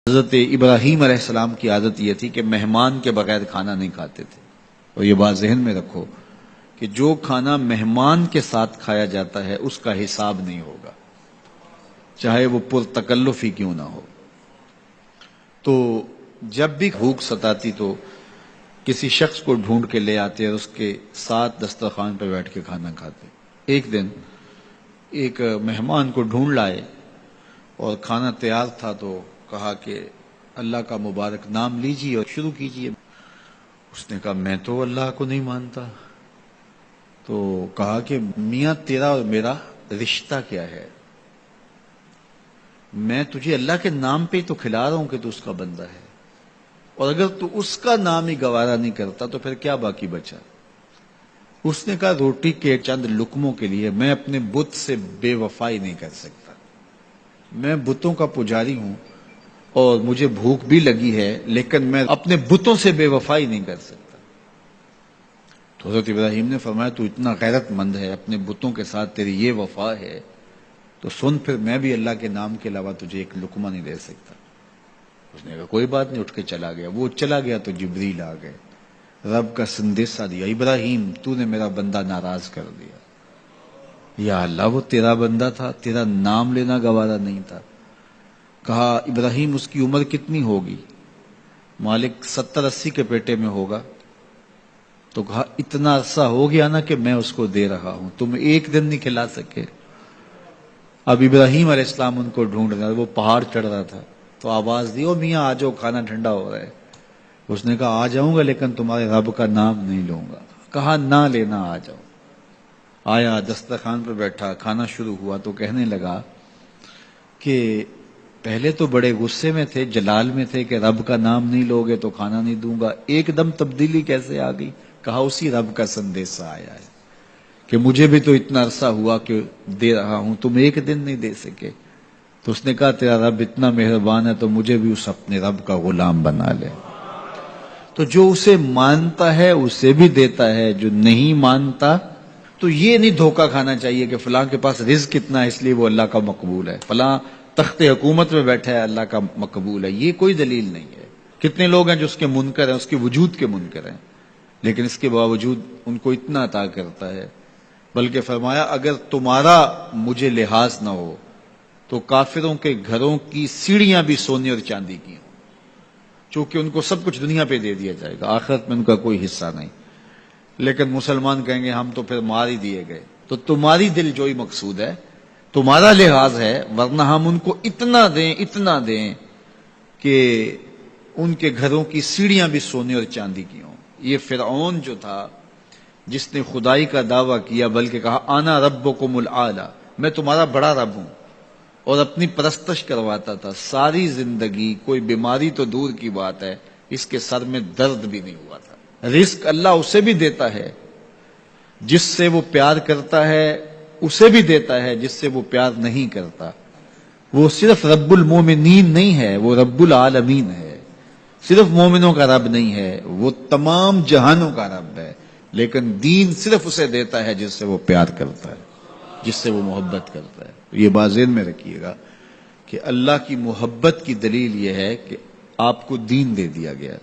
حضرت ابراہیم علیہ السلام کی عادت یہ تھی کہ مہمان کے بغیر کھانا نہیں کھاتے تھے. اور یہ بات ذہن میں رکھو کہ جو کھانا مہمان کے ساتھ کھایا جاتا ہے اس کا حساب نہیں ہوگا، چاہے وہ پرتکلف ہی کیوں نہ ہو. تو جب بھی بھوک ستاتی تو کسی شخص کو ڈھونڈ کے لے آتے اور اس کے ساتھ دسترخوان پہ بیٹھ کے کھانا کھاتے. ایک دن ایک مہمان کو ڈھونڈ لائے اور کھانا تیار تھا تو کہا کہ اللہ کا مبارک نام لیجیے اور شروع کیجیے. اس نے کہا میں تو اللہ کو نہیں مانتا. تو کہا کہ میاں تیرا اور میرا رشتہ کیا ہے؟ میں تجھے اللہ کے نام پہ ہی تو کھلا رہا ہوں کہ تو اس کا بندہ ہے، اور اگر تو اس کا نام ہی گوارا نہیں کرتا تو پھر کیا باقی بچا؟ اس نے کہا روٹی کے چند لقموں کے لیے میں اپنے بت سے بے وفائی نہیں کر سکتا. میں بتوں کا پجاری ہوں اور مجھے بھوک بھی لگی ہے، لیکن میں اپنے بتوں سے بے وفائی نہیں کر سکتا. تو حضرت ابراہیم نے فرمایا تو اتنا غیرت مند ہے، اپنے بتوں کے ساتھ تیری یہ وفا ہے، تو سن پھر میں بھی اللہ کے نام کے علاوہ تجھے ایک لقمہ نہیں دے سکتا. اس نے کہا کوئی بات نہیں، اٹھ کے چلا گیا. وہ چلا گیا تو جبریل آ گئے، رب کا سندیشہ دیا، ابراہیم تو نے میرا بندہ ناراض کر دیا. یا اللہ وہ تیرا بندہ تھا، تیرا نام لینا گوارا نہیں تھا. کہا ابراہیم اس کی عمر کتنی ہوگی؟ مالک 70-80 کے پیٹے میں ہوگا. تو کہا اتنا عرصہ ہو گیا نا کہ میں اس کو دے رہا ہوں، تم ایک دن نہیں کھلا سکے. اب ابراہیم علیہ السلام ان کو ڈھونڈ رہا، وہ پہاڑ چڑھ رہا تھا تو آواز دی، او میاں آ جاؤ کھانا ٹھنڈا ہو رہا ہے. اس نے کہا آ جاؤں گا لیکن تمہارے رب کا نام نہیں لوں گا. کہا نہ لینا، آ جاؤ. آیا دسترخوان پہ بیٹھا، کھانا شروع ہوا تو کہنے لگا کہ پہلے تو بڑے غصے میں تھے، جلال میں تھے کہ رب کا نام نہیں لوگے تو کھانا نہیں دوں گا. ایک دم تبدیلی کیسے آ گئی؟ کہا اسی رب کا سندیشہ آیا ہے کہ مجھے بھی تو اتنا عرصہ ہوا کہ دے رہا ہوں، تم ایک دن نہیں دے سکے. تو اس نے کہا تیرا رب اتنا مہربان ہے تو مجھے بھی اس اپنے رب کا غلام بنا لے. تو جو اسے مانتا ہے اسے بھی دیتا ہے، جو نہیں مانتا تو یہ نہیں دھوکہ کھانا چاہیے کہ فلاں کے پاس رزق اتنا ہے اس لیے وہ اللہ کا مقبول ہے، فلاں تخت حکومت میں بیٹھا ہے اللہ کا مقبول ہے. یہ کوئی دلیل نہیں ہے. کتنے لوگ ہیں جو اس کے منکر ہیں، اس کے وجود کے منکر ہیں، لیکن اس کے باوجود ان کو اتنا عطا کرتا ہے. بلکہ فرمایا اگر تمہارا مجھے لحاظ نہ ہو تو کافروں کے گھروں کی سیڑھیاں بھی سونے اور چاندی کی ہوں، چونکہ ان کو سب کچھ دنیا پہ دے دیا جائے گا، آخرت میں ان کا کوئی حصہ نہیں. لیکن مسلمان کہیں گے ہم تو پھر مار ہی دیے گئے. تو تمہاری دل جوئی مقصود ہے، تمہارا لحاظ ہے، ورنہ ہم ان کو اتنا دیں کہ ان کے گھروں کی سیڑھیاں بھی سونے اور چاندی کی ہوں. یہ فرعون جو تھا جس نے خدائی کا دعویٰ کیا، بلکہ کہا انا ربکم الاعلی، میں تمہارا بڑا رب ہوں، اور اپنی پرستش کرواتا تھا. ساری زندگی کوئی بیماری تو دور کی بات ہے اس کے سر میں درد بھی نہیں ہوا تھا. رزق اللہ اسے بھی دیتا ہے جس سے وہ پیار کرتا ہے، اسے بھی دیتا ہے جس سے وہ پیار نہیں کرتا. وہ صرف رب المومنین نہیں ہے، وہ رب العالمین ہے. صرف مومنوں کا رب نہیں ہے، وہ تمام جہانوں کا رب ہے. لیکن دین صرف اسے دیتا ہے جس سے وہ پیار کرتا ہے، جس سے وہ محبت کرتا ہے. یہ بات ذہن میں رکھیے گا کہ اللہ کی محبت کی دلیل یہ ہے کہ آپ کو دین دے دیا گیا.